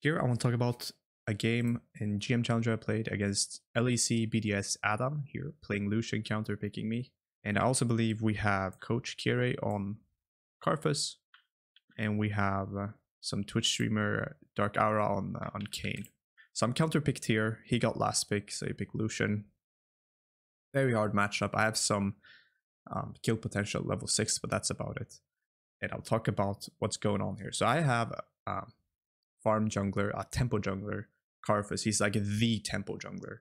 Here I want to talk about a game in GM Challenger I played against LEC BDS Adam here, playing Lucian counter picking me. And I also believe we have Coach Kire on Karthus, and we have some Twitch streamer Dark Aura on Kane. So I'm counter picked here. He got last pick, so he picked Lucian. Very hard matchup. I have some kill potential at level 6, but that's about it. And I'll talk about what's going on here. So I have farm jungler, a tempo jungler, Karthus. He's like the tempo jungler.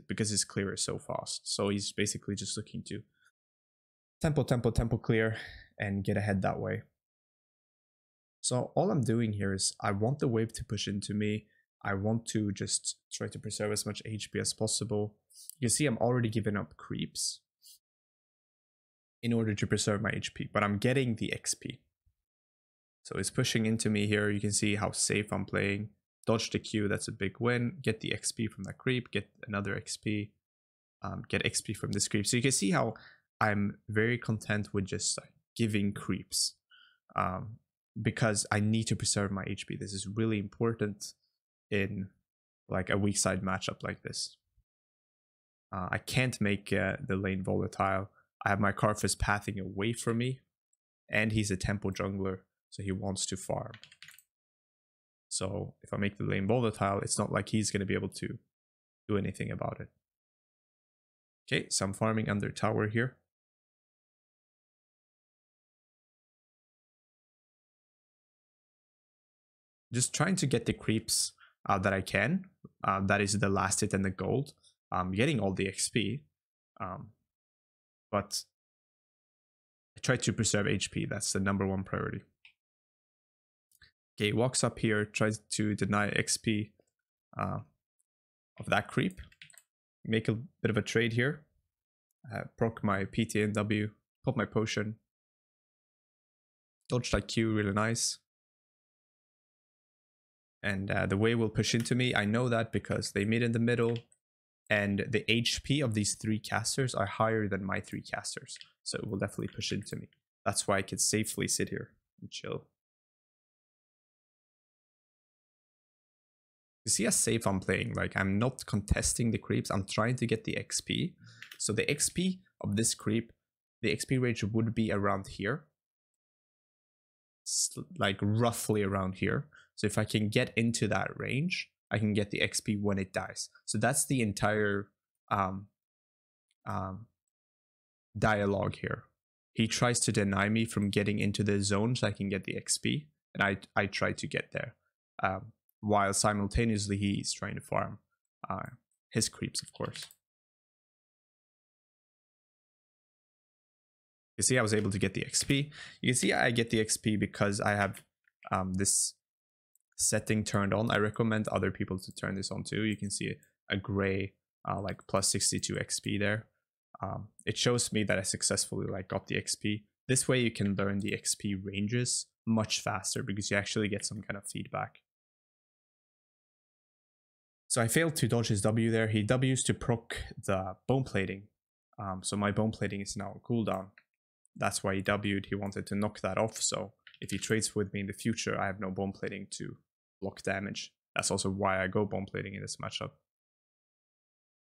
Because his clear is so fast. So he's basically just looking to tempo clear and get ahead that way. So all I'm doing here is I want the wave to push into me. I want to just try to preserve as much HP as possible. You can see I'm already giving up creeps in order to preserve my HP, but I'm getting the XP. So it's pushing into me here. You can see how safe I'm playing. Dodge the Q, that's a big win. Get the XP from that creep, get another XP, get XP from this creep. So you can see how I'm very content with just like giving creeps because I need to preserve my HP. This is really important in like a weak side matchup like this. I can't make the lane volatile. I have my Karthus pathing away from me, and he's a tempo jungler, so he wants to farm. So if I make the lane volatile, it's not like he's going to be able to do anything about it. Okay, so I'm farming under tower here. Just trying to get the creeps that I can. That is the last hit and the gold. I'm getting all the XP. But I try to preserve HP. That's the #1 priority. Okay, walks up here, tries to deny XP of that creep. Make a bit of a trade here. Proc my PT and W, pop my potion. Dodge that Q, really nice. And the wave will push into me. I know that because they meet in the middle. And the HP of these 3 casters are higher than my 3 casters. So it will definitely push into me. That's why I can safely sit here and chill. You see how safe I'm playing. Like, I'm not contesting the creeps. I'm trying to get the XP. So the XP of this creep, the XP range would be around here. Like roughly around here. So if I can get into that range, I can get the XP when it dies. So that's the entire dialogue here. He tries to deny me from getting into the zone so I can get the XP, and I try to get there, while simultaneously he's trying to farm his creeps, of course. You see I was able to get the XP. You can see I get the XP because I have this setting turned on. I recommend other people to turn this on too. You can see a gray like plus 62 XP there. It shows me that I successfully like got the XP. This way you can learn the XP ranges much faster because you actually get some kind of feedback. So I failed to dodge his W there. He Ws to proc the bone plating. So my bone plating is now on cooldown. That's why he W'd. He wanted to knock that off. So if he trades with me in the future, I have no bone plating to block damage. That's also why I go bone plating in this matchup.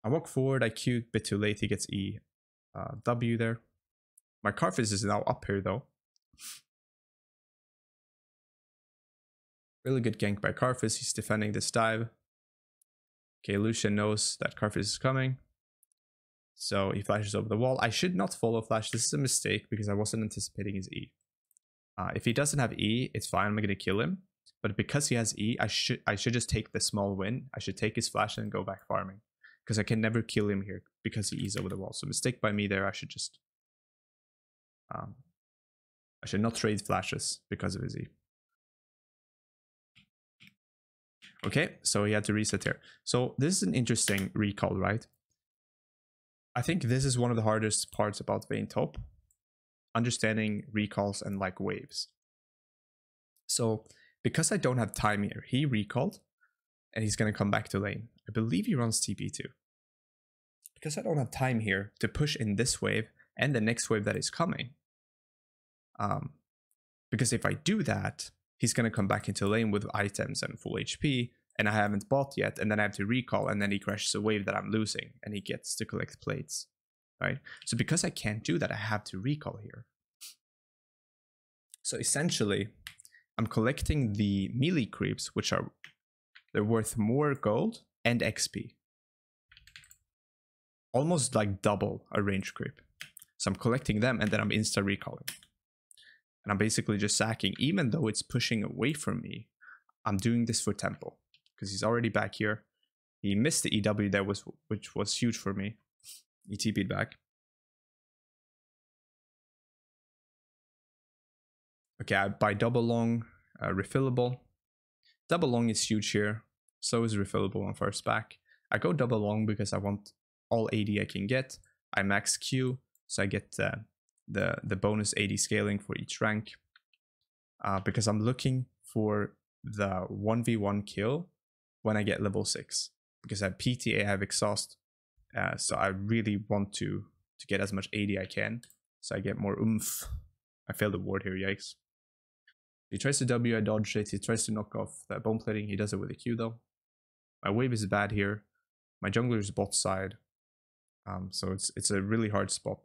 I walk forward, I Q a bit too late, he gets E W there. My Karthus is now up here though. Really good gank by Karthus, he's defending this dive. Okay, Lucian knows that Karthus is coming. So he flashes over the wall. I should not follow flash, this is a mistake because I wasn't anticipating his E. If he doesn't have E, it's fine, I'm gonna kill him. But because he has E, I should just take the small win. I should take his flash and go back farming. Because I can never kill him here because he E's over the wall. So mistake by me there. I should just I should not trade flashes because of his E. Okay, so he had to reset here. So this is an interesting recall, right? I think this is one of the hardest parts about Vayne Top. Understanding recalls and like waves. So because I don't have time here, he recalled and he's going to come back to lane. I believe he runs TP too. Because I don't have time here to push in this wave and the next wave that is coming. Because if I do that, he's going to come back into lane with items and full HP, and I haven't bought yet, and then I have to recall, and then he crashes a wave that I'm losing, and he gets to collect plates, right? So because I can't do that, I have to recall here. So essentially, I'm collecting the melee creeps, which they're worth more gold and XP. Almost like double a range creep. So I'm collecting them, and then I'm insta-recalling. And I'm basically just sacking, even though it's pushing away from me. I'm doing this for tempo, because he's already back here. He missed the EW there, which was huge for me. He TP'd back. Okay, I buy double long, refillable. Double long is huge here. So is refillable on first back. I go double long because I want all AD I can get. I max Q, so I get the bonus AD scaling for each rank. Because I'm looking for the 1v1 kill when I get level 6. Because I have PTA, I have exhaust. So I really want to get as much AD I can. So I get more oomph. I failed the ward here, yikes. He tries to W, I dodge it. He tries to knock off that bone plating. He does it with a Q though. My wave is bad here. My jungler is bot side. So it's a really hard spot.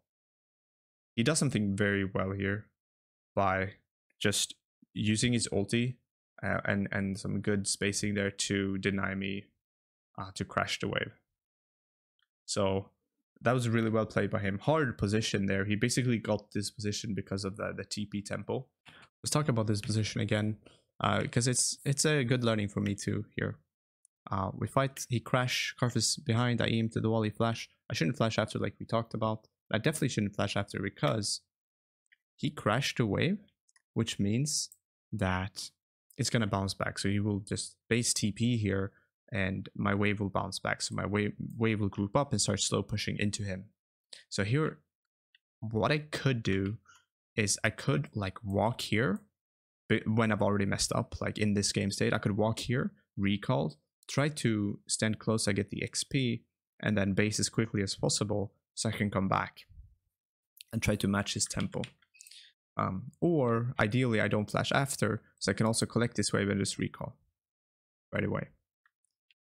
He does something very well here by just using his ulti and some good spacing there to deny me to crash the wave. So that was really well played by him. Hard position there. He basically got this position because of the TP tempo. Let's talk about this position again, because it's a good learning for me too here. We fight, he crash, Karthus behind, I aim to the wall, he flash. I shouldn't flash after like we talked about. I definitely shouldn't flash after because he crashed a wave, which means that it's going to bounce back. So he will just base TP here and my wave will bounce back. So my wave will group up and start slow pushing into him. So here, what I could do is I could like walk here, but when I've already messed up, like in this game state, I could walk here, recall, try to stand close, I get the XP, and then base as quickly as possible so I can come back and try to match his tempo. Or ideally I don't flash after, so I can also collect this wave and just recall right away.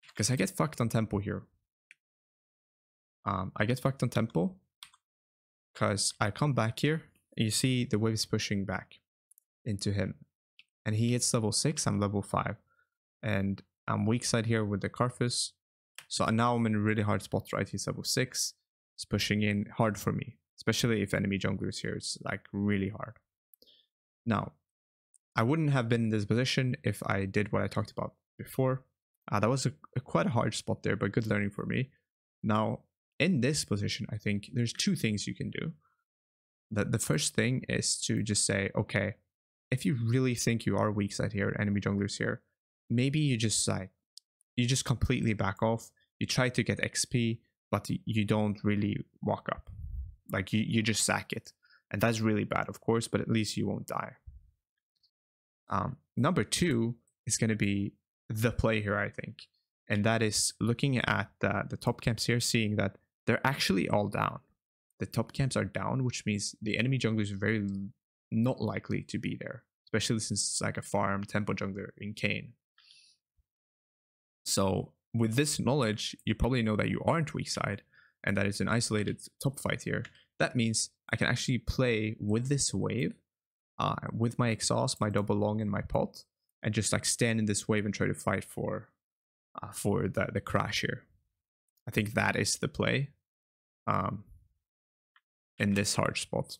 Because I get fucked on tempo here. I get fucked on tempo because I come back here and you see the wave is pushing back into him. And he hits level 6, I'm level 5. And I'm weak side here with the Karthus. So now I'm in a really hard spot, right? He's level 6. It's pushing in hard for me. Especially if enemy jungler is here. It's like really hard. Now, I wouldn't have been in this position if I did what I talked about before. That was quite a hard spot there, but good learning for me. Now, in this position, I think there's two things you can do. The first thing is to just say, okay, if you really think you are weak side here, enemy junglers here, maybe you just completely back off. You try to get XP, but you don't really walk up. Like you just sack it. And that's really bad, of course, but at least you won't die. Number two is going to be the play here, I think. And that is looking at the top camps here, seeing that they're actually all down. The top camps are down, which means the enemy jungler is very not likely to be there, especially since it's like a farm tempo jungler in Kayn. So with this knowledge, you probably know that you aren't weak side and that it's an isolated top fight here. That means I can actually play with this wave, with my exhaust, my double long, and my pot, and just like stand in this wave and try to fight for the crash here. I think that is the play in this hard spot.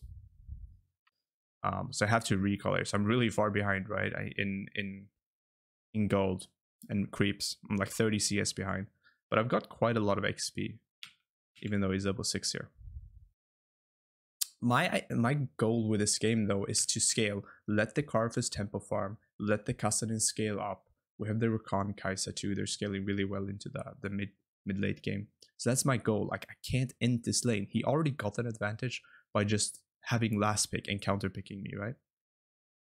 So I have to recall here. So I'm really far behind, right? In gold and creeps. I'm like 30 CS behind, but I've got quite a lot of XP, even though he's level 6 here. My goal with this game though is to scale. Let the Karthus tempo farm. Let the Kassadin scale up. We have the Rakan Kai'Sa too. They're scaling really well into the mid-late game. So that's my goal. Like I can't end this lane. He already got an advantage by just having last pick and counter picking me, right?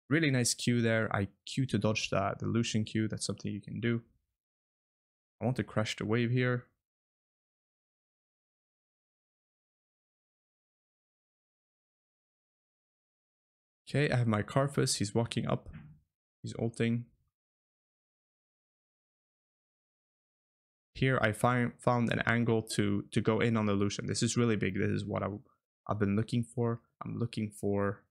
Really nice Q there. I Q to dodge the Lucian Q. That's something you can do. I want to crash the wave here. Okay, I have my Karthus. He's walking up. He's ulting. Here I found an angle to go in on the Lucian. This is really big. This is what I've been looking for. I'm looking for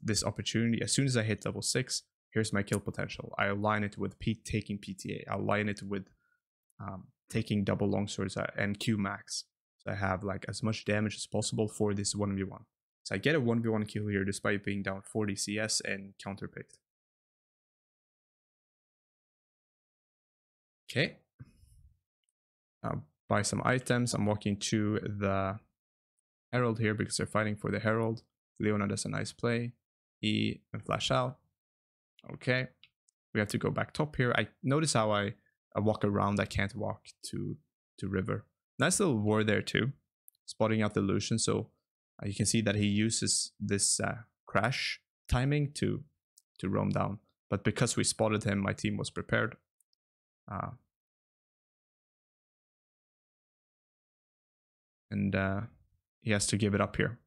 this opportunity. As soon as I hit level 6, here's my kill potential. I align it with taking PTA. I align it with taking double longswords and Q max. So I have like as much damage as possible for this 1v1. So I get a 1v1 kill here despite being down 40 CS and counterpicked. Okay. Buy some items. I'm walking to the Herald here because they're fighting for the Herald. Leona does a nice play. E and flash out. Okay. We have to go back top here. I notice how I walk around. I can't walk to river. Nice little ward there too. Spotting out the Lucian. So you can see that he uses this crash timing to roam down. But because we spotted him, my team was prepared. And he has to give it up here.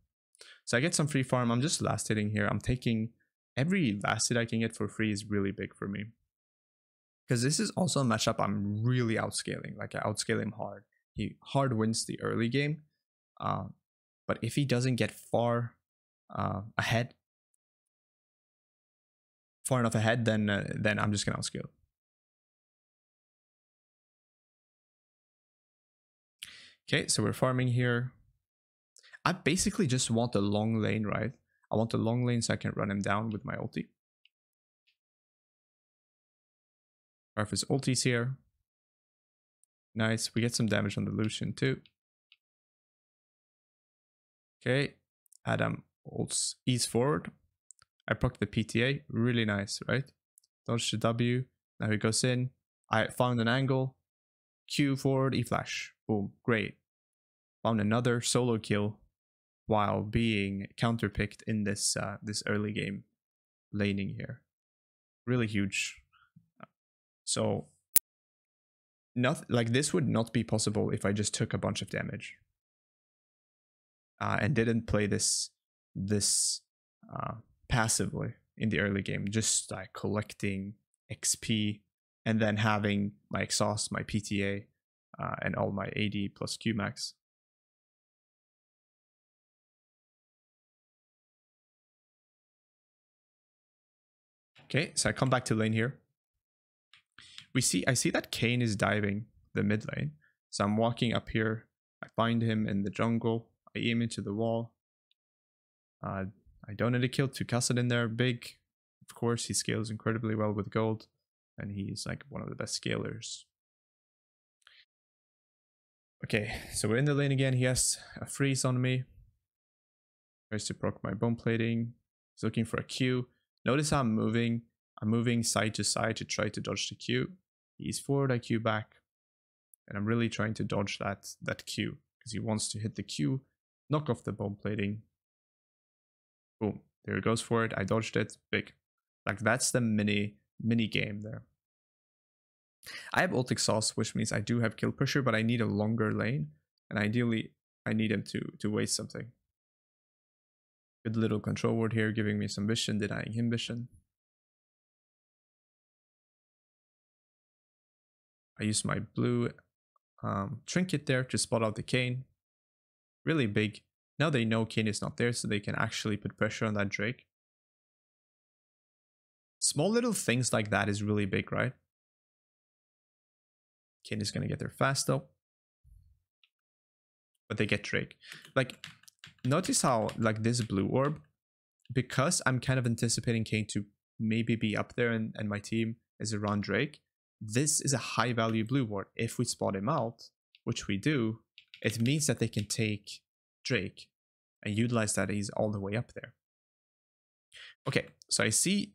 So I get some free farm. I'm just last hitting here. I'm taking every last hit I can get for free is really big for me. Because this is also a matchup I'm really outscaling. Like I outscale him hard. He hard wins the early game. But if he doesn't get far enough ahead, then I'm just gonna outscale. Okay, so we're farming here. I basically just want a long lane, right? I want a long lane so I can run him down with my ulti. Arthur's ulti's here. Nice, we get some damage on the Lucian too. Okay, Adam ults ease forward. I proc the PTA, really nice, right? Dodge the W, now he goes in. I found an angle, Q forward, E flash, boom, great. Found another solo kill while being counterpicked in this this early game laning here. Really huge. So like this would not be possible if I just took a bunch of damage and didn't play this passively in the early game, just like collecting XP and then having my exhaust, my PTA, and all my AD plus Q max. Okay, so I come back to lane here. I see that Kayn is diving the mid lane. So I'm walking up here. I find him in the jungle. I aim into the wall. I donate a kill to Kassadin in there. Big. Of course, he scales incredibly well with gold. And he's like one of the best scalers. Okay, so we're in the lane again. He has a freeze on me. Tries to proc my bone plating. He's looking for a Q. Notice how I'm moving. I'm moving side to side to try to dodge the Q. He's forward, I Q back. And I'm really trying to dodge that Q. Because he wants to hit the Q, knock off the bone plating. Boom. There he goes for it. I dodged it. Big. Like that's the mini game there. I have ult exhaust, which means I do have kill pressure, but I need a longer lane. And ideally, I need him to waste something. Good little control ward here, giving me some vision, denying him vision. I use my blue trinket there to spot out the Kayn. Really big. Now they know Kayn is not there, so they can actually put pressure on that Drake. Small little things like that is really big, right? Kayn is going to get there fast though. But they get Drake. Like, notice how, like, this blue orb, because I'm kind of anticipating Kayn to maybe be up there and my team is around Drake, this is a high value blue ward. If we spot him out, which we do, it means that they can take Drake and utilize that he's all the way up there. Okay, so I see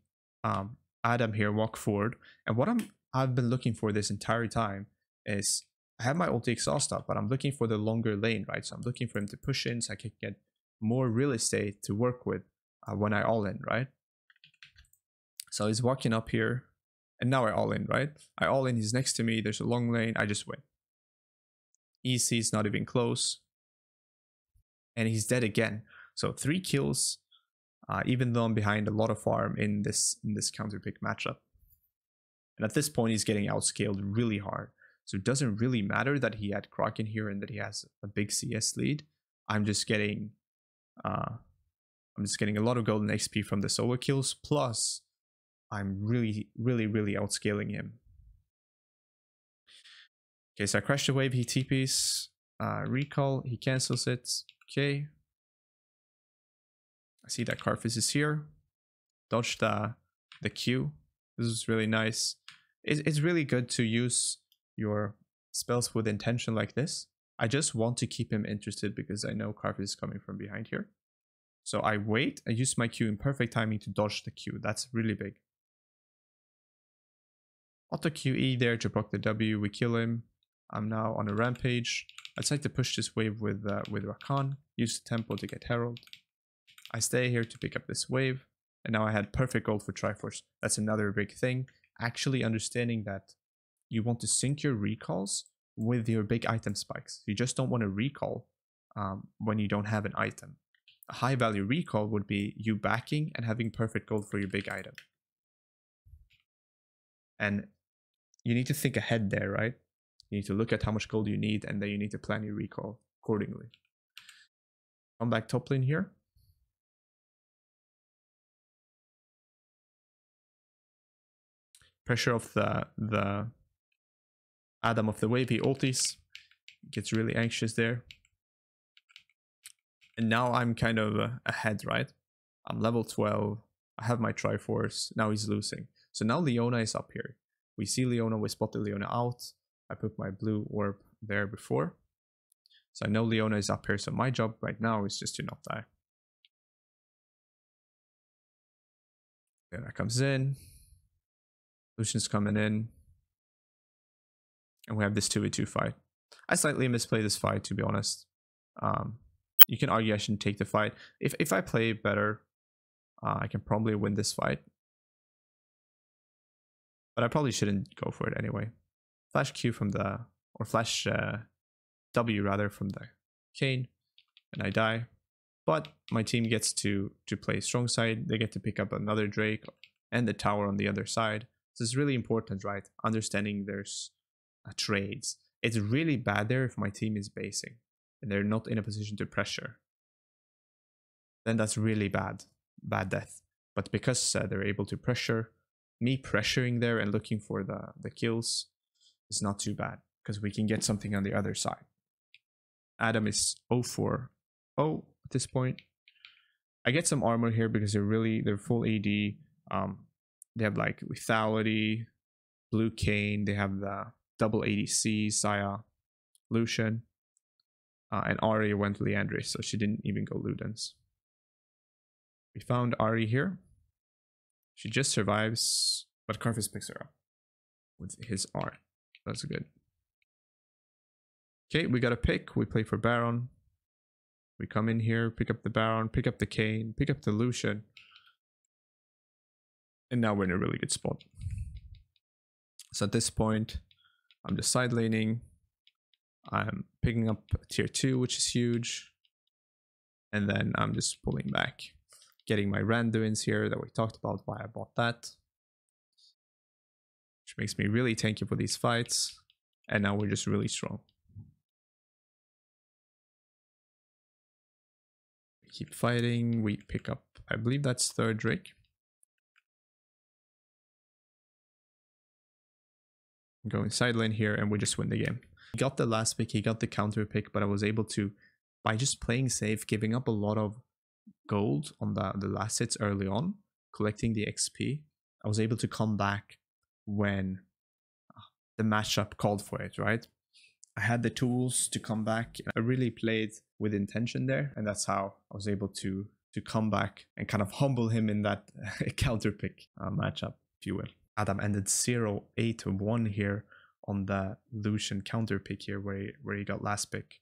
Adam here walk forward, and what I've been looking for this entire time is I have my ulti exhaust up, but I'm looking for the longer lane, right? So I'm looking for him to push in so I can get more real estate to work with when I all in, right? So he's walking up here, and now I all in, right? I all in, he's next to me, there's a long lane, I just win. Easy, it's not even close. And he's dead again. So 3 kills even though I'm behind a lot of farm in this counter pick matchup. And at this point, he's getting outscaled really hard. So it doesn't really matter that he had Kraken here and that he has a big CS lead. I'm just getting a lot of golden XP from the solo kills. Plus, I'm really outscaling him. Okay, so I crashed the wave. He TPs. Recall. He cancels it. Okay. I see that Karfus is here. Dodge the Q. This is really nice. It's really good to use your spells with intention like this. I just want to keep him interested because I know Karfus is coming from behind here. So I wait. I use my Q in perfect timing to dodge the Q. That's really big. Auto QE there to proc the W. We kill him. I'm now on a rampage. I decide to push this wave with Rakan. Use the tempo to get Herald. I stay here to pick up this wave. And now I had perfect gold for Triforce. That's another big thing. Actually understanding that you want to sync your recalls with your big item spikes. You just don't want to recall when you don't have an item. A high value recall would be you backing and having perfect gold for your big item. And you need to think ahead there, right? You need to look at how much gold you need and then you need to plan your recall accordingly. Come back top lane here. Pressure of the Adam of the wave, he ultis, gets really anxious there. And now I'm kind of ahead, right? I'm level 12, I have my Triforce, now he's losing. So now Leona is up here. We see Leona, we spotted Leona out. I put my blue orb there before. So I know Leona is up here, so my job right now is just to not die. Leona comes in. Lucian's coming in. And we have this 2v2 fight. I slightly misplay this fight, to be honest. You can argue I shouldn't take the fight. If I play better, I can probably win this fight. But I probably shouldn't go for it anyway. Flash Q from the... Or flash W rather from the Kayn. And I die. But my team gets to play strong side. They get to pick up another Drake and the tower on the other side. So it's really important, right? Understanding there's trades. It's really bad there if my team is basing and they're not in a position to pressure. Then that's really bad death. But because they're able to pressure, me pressuring there and looking for the kills is not too bad because we can get something on the other side. Adam is 0-4-0 at this point. I get some armor here because they're full AD. They have like lethality, blue Kayn, they have the double ADC, Saya, Lucian, and Ahri went Liandry, so she didn't even go Ludens. We found Ahri here. She just survives, but Karfus picks her up with his R. That's good. Okay, we got a pick. We play for Baron. We come in here, pick up the Baron, pick up the Kayn, pick up the Lucian. And now we're in a really good spot. So at this point, I'm just side laning. I'm picking up tier 2, which is huge. And then I'm just pulling back. Getting my Randuins here that we talked about, why I bought that. Which makes me really tanky for these fights. And now we're just really strong. We keep fighting. We pick up, I believe that's third Drake. Going side lane here and we just win the game. He got the last pick, he got the counter pick, but I was able to, by just playing safe, giving up a lot of gold on the last hits early on, collecting the XP, I was able to come back when the matchup called for it, right? I had the tools to come back. I really played with intention there, and that's how I was able to come back and kind of humble him in that counter pick matchup, if you will. Adam ended 0-8-1 here on the Lucian counter pick here where he got last pick.